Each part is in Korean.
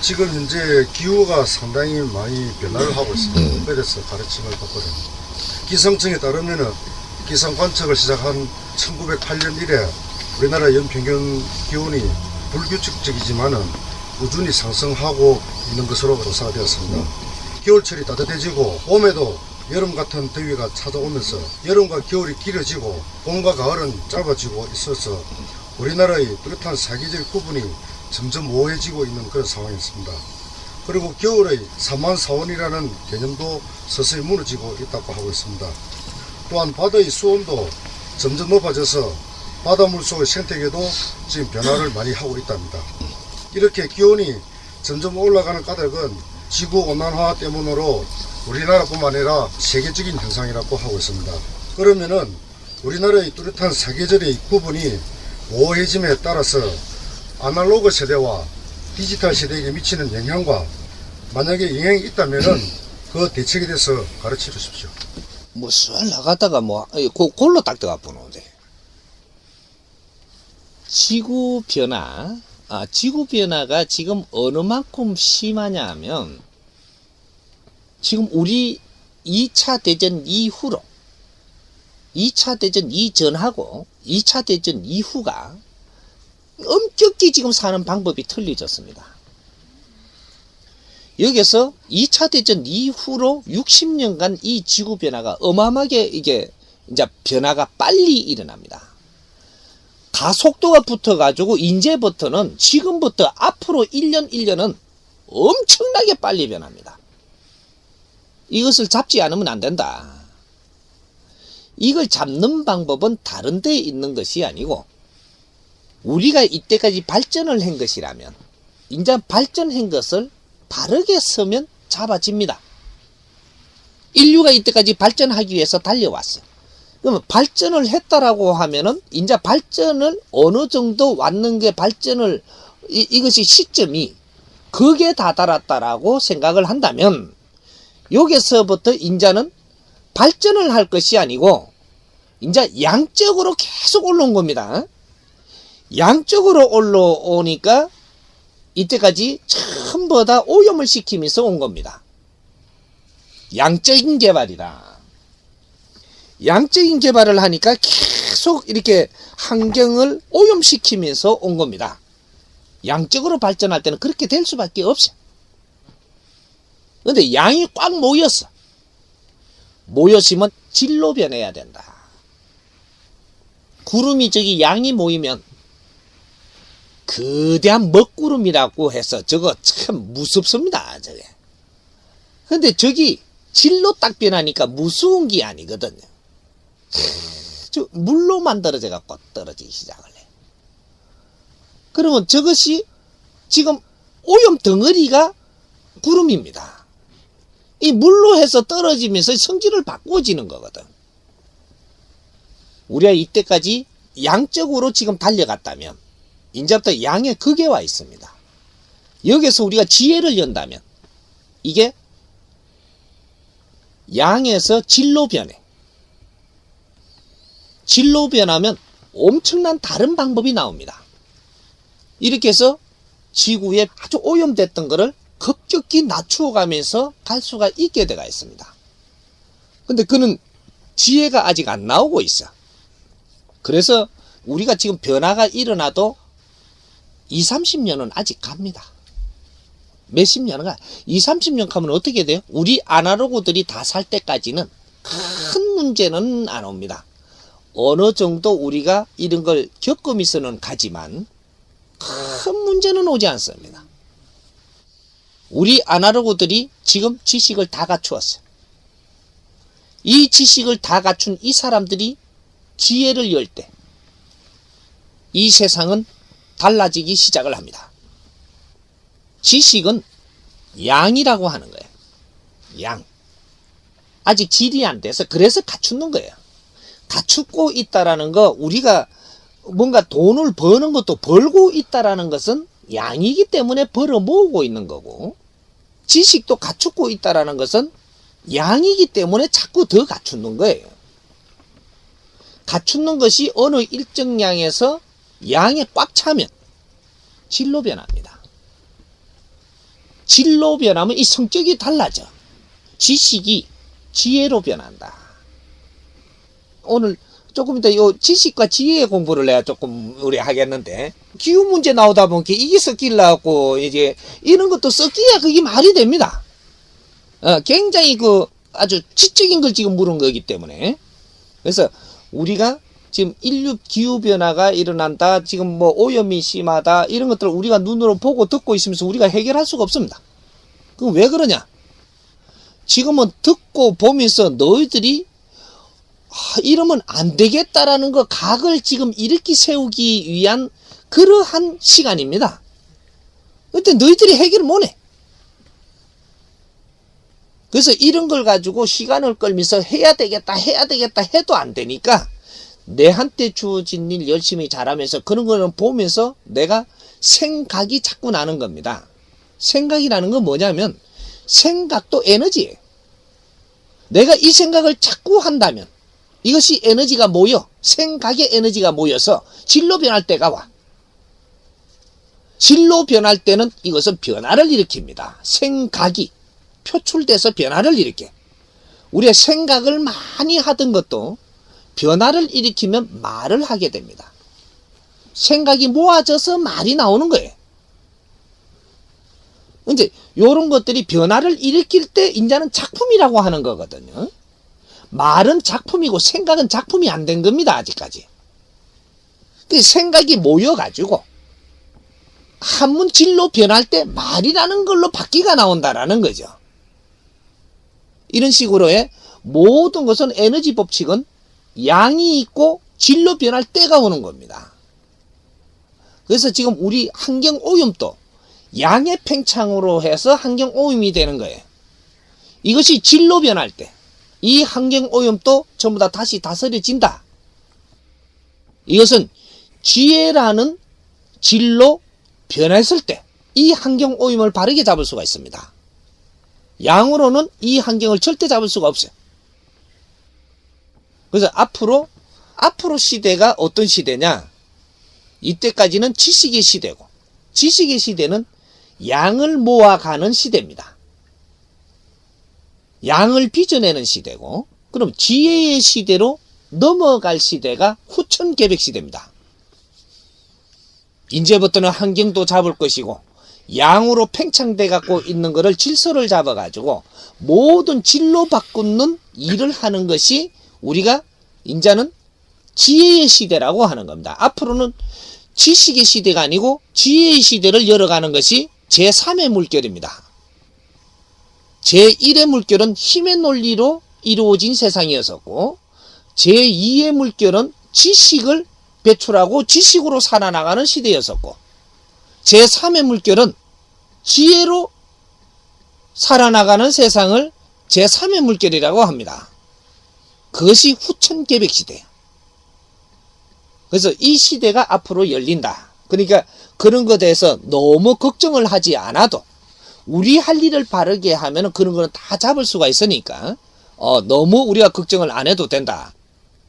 지금 현재 기후가 상당히 많이 변화를 하고 있습니다. 특별해서 가르침을 받거든요. 기상청에 따르면은 기상 관측을 시작한 1908년 이래 우리나라 연평균 기온이 불규칙적이지만은 꾸준히 상승하고 있는 것으로 조사가 되었습니다. 겨울철이 따뜻해지고 봄에도 여름 같은 더위가 찾아오면서 여름과 겨울이 길어지고 봄과 가을은 짧아지고 있어서 우리나라의 뚜렷한 사계절 구분이 점점 모호해지고 있는 그런 상황이었습니다. 그리고 겨울의 사만사원이라는 개념도 서서히 무너지고 있다고 하고 있습니다. 또한 바다의 수온도 점점 높아져서 바닷물 속의 생태계도 지금 변화를 많이 하고 있답니다. 이렇게 기온이 점점 올라가는 까닭은 지구온난화 때문으로 우리나라뿐만 아니라 세계적인 현상이라고 하고 있습니다. 그러면은 우리나라의 뚜렷한 사계절의 구분이 모호해짐에 따라서 아날로그 세대와 디지털 세대에게 미치는 영향과 만약에 영향이 있다면은 그 대책에 대해서 가르쳐 주십시오. 뭐 술 나갔다가 골로 딱 들어가 보는데 지구 변화가 지금 어느 만큼 심하냐 하면 지금 우리 2차 대전 이후로 2차 대전 이전하고 2차 대전 이후가 엄격히 지금 사는 방법이 틀려졌습니다. 여기서 2차 대전 이후로 60년간 이 지구 변화가 어마어마하게 이게 이제 변화가 빨리 일어납니다. 가속도가 붙어가지고 이제부터는 지금부터 앞으로 1년 1년은 엄청나게 빨리 변합니다. 이것을 잡지 않으면 안 된다. 이걸 잡는 방법은 다른 데에 있는 것이 아니고 우리가 이때까지 발전을 한 것이라면 이제 발전한 것을 바르게 서면 잡아집니다. 인류가 이때까지 발전하기 위해서 달려왔어. 그러면 발전을 했다라고 하면은 이제 발전을 어느 정도 왔는 게 발전을 이것이 시점이 극에 다다랐다라고 생각을 한다면 여기서부터 이제는 발전을 할 것이 아니고 이제 양적으로 계속 올라온 겁니다. 양적으로 올라오니까 이때까지 전부 다 오염을 시키면서 온 겁니다. 양적인 개발이다. 양적인 개발을 하니까 계속 이렇게 환경을 오염시키면서 온 겁니다. 양적으로 발전할 때는 그렇게 될 수밖에 없어. 근데 양이 꽉 모였어. 모였으면 질로 변해야 된다. 구름이 저기 양이 모이면 거대한 먹구름이라고 해서 저거 참 무섭습니다. 저게. 근데 저기 질로 딱 변하니까 무서운 게 아니거든요. 저 물로 만들어져 갖고 떨어지기 시작을 해. 그러면 저것이 지금 오염 덩어리가 구름입니다. 이 물로 해서 떨어지면서 성질을 바꿔지는 거거든. 우리가 이때까지 양적으로 지금 달려갔다면 이제부터 양의 극에 와 있습니다. 여기서 우리가 지혜를 연다면 이게 양에서 질로 변해. 질로 변하면 엄청난 다른 방법이 나옵니다. 이렇게 해서 지구에 아주 오염됐던 것을 급격히 낮추어 가면서 갈 수가 있게 되어 있습니다. 근데 그는 지혜가 아직 안 나오고 있어. 그래서 우리가 지금 변화가 일어나도 20-30년은 아직 갑니다. 몇십 년은 가. 20-30년 가면 어떻게 돼요? 우리 아날로그들이 다 살 때까지는 큰 문제는 안 옵니다. 어느 정도 우리가 이런 걸 겪으면서는 가지만 큰 문제는 오지 않습니다. 우리 아날로그들이 지금 지식을 다 갖추었어요. 이 지식을 다 갖춘 이 사람들이 지혜를 열 때 이 세상은 달라지기 시작을 합니다. 지식은 양이라고 하는 거예요. 양. 아직 질이 안 돼서 그래서 갖추는 거예요. 갖추고 있다라는 거, 우리가 뭔가 돈을 버는 것도 벌고 있다라는 것은 양이기 때문에 벌어 모으고 있는 거고, 지식도 갖추고 있다라는 것은 양이기 때문에 자꾸 더 갖추는 거예요. 갖추는 것이 어느 일정 양에서 양에 꽉 차면 질로 변합니다. 진로 변하면 이 성격이 달라져. 지식이 지혜로 변한다. 오늘 조금 이따 요 지식과 지혜의 공부를 내가 조금 우리 하겠는데, 기후 문제 나오다 보니까 이게 섞이려고 이제 이런 것도 섞여야 그게 말이 됩니다. 굉장히 그 아주 지적인 걸 지금 물은 거기 때문에. 그래서 우리가 지금 인류 기후 변화가 일어난다, 지금 뭐 오염이 심하다, 이런 것들을 우리가 눈으로 보고 듣고 있으면서 우리가 해결할 수가 없습니다. 그럼 왜 그러냐? 지금은 듣고 보면서 너희들이 이러면 안 되겠다라는 거 각을 지금 일으키 세우기 위한 그러한 시간입니다. 그때 너희들이 해결을 못해. 그래서 이런 걸 가지고 시간을 끌면서 해야 되겠다 해도 안 되니까 내한테 주어진 일 열심히 잘하면서 그런 거는 보면서 내가 생각이 자꾸 나는 겁니다. 생각이라는 건 뭐냐면 생각도 에너지예요. 내가 이 생각을 자꾸 한다면 이것이 에너지가 모여, 생각의 에너지가 모여서 진로 변할 때가 와. 진로 변할 때는 이것은 변화를 일으킵니다. 생각이 표출돼서 변화를 일으켜. 우리가 생각을 많이 하던 것도 변화를 일으키면 말을 하게 됩니다. 생각이 모아져서 말이 나오는 거예요. 이제 이런 것들이 변화를 일으킬 때 이제는 작품이라고 하는 거거든요. 말은 작품이고 생각은 작품이 안 된 겁니다. 아직까지. 생각이 모여가지고 한문 진로 변할 때 말이라는 걸로 바퀴가 나온다라는 거죠. 이런 식으로의 모든 것은 에너지 법칙은 양이 있고 진로 변할 때가 오는 겁니다. 그래서 지금 우리 환경 오염도 양의 팽창으로 해서 환경 오염이 되는 거예요. 이것이 진로 변할 때 이 환경 오염도 전부 다 다시 다스려진다. 이것은 지혜라는 진로 변했을 때 이 환경 오염을 바르게 잡을 수가 있습니다. 양으로는 이 환경을 절대 잡을 수가 없어요. 그래서 앞으로 시대가 어떤 시대냐? 이때까지는 지식의 시대고, 지식의 시대는 양을 모아가는 시대입니다. 양을 빚어내는 시대고, 그럼 지혜의 시대로 넘어갈 시대가 후천계백 시대입니다. 이제부터는 환경도 잡을 것이고, 양으로 팽창돼 갖고 있는 것을 질서를 잡아 가지고 모든 진로 바꾸는 일을 하는 것이 우리가 이제는 지혜의 시대라고 하는 겁니다. 앞으로는 지식의 시대가 아니고 지혜의 시대를 열어가는 것이 제3의 물결입니다. 제1의 물결은 힘의 논리로 이루어진 세상이었었고, 제2의 물결은 지식을 배출하고 지식으로 살아나가는 시대였었고, 제3의 물결은 지혜로 살아나가는 세상을 제3의 물결이라고 합니다. 그것이 후천계백 시대예요. 그래서 이 시대가 앞으로 열린다. 그러니까 그런 것에 대해서 너무 걱정을 하지 않아도 우리 할 일을 바르게 하면 그런 거는 다 잡을 수가 있으니까 너무 우리가 걱정을 안 해도 된다.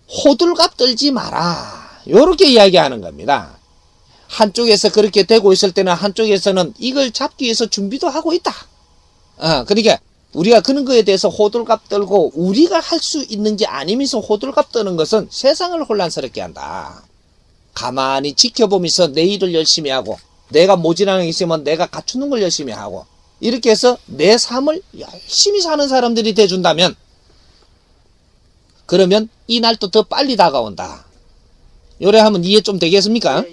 호들갑 떨지 마라. 이렇게 이야기하는 겁니다. 한쪽에서 그렇게 되고 있을 때는 한쪽에서는 이걸 잡기 위해서 준비도 하고 있다. 그러니까 우리가 그런 거에 대해서 호들갑 떨고 우리가 할 수 있는지 아니면서 호들갑 떠는 것은 세상을 혼란스럽게 한다. 가만히 지켜보면서 내 일을 열심히 하고, 내가 모자라는 게 있으면 내가 갖추는 걸 열심히 하고, 이렇게 해서 내 삶을 열심히 사는 사람들이 돼준다면, 그러면 이 날도 더 빨리 다가온다. 요래 하면 이해 좀 되겠습니까?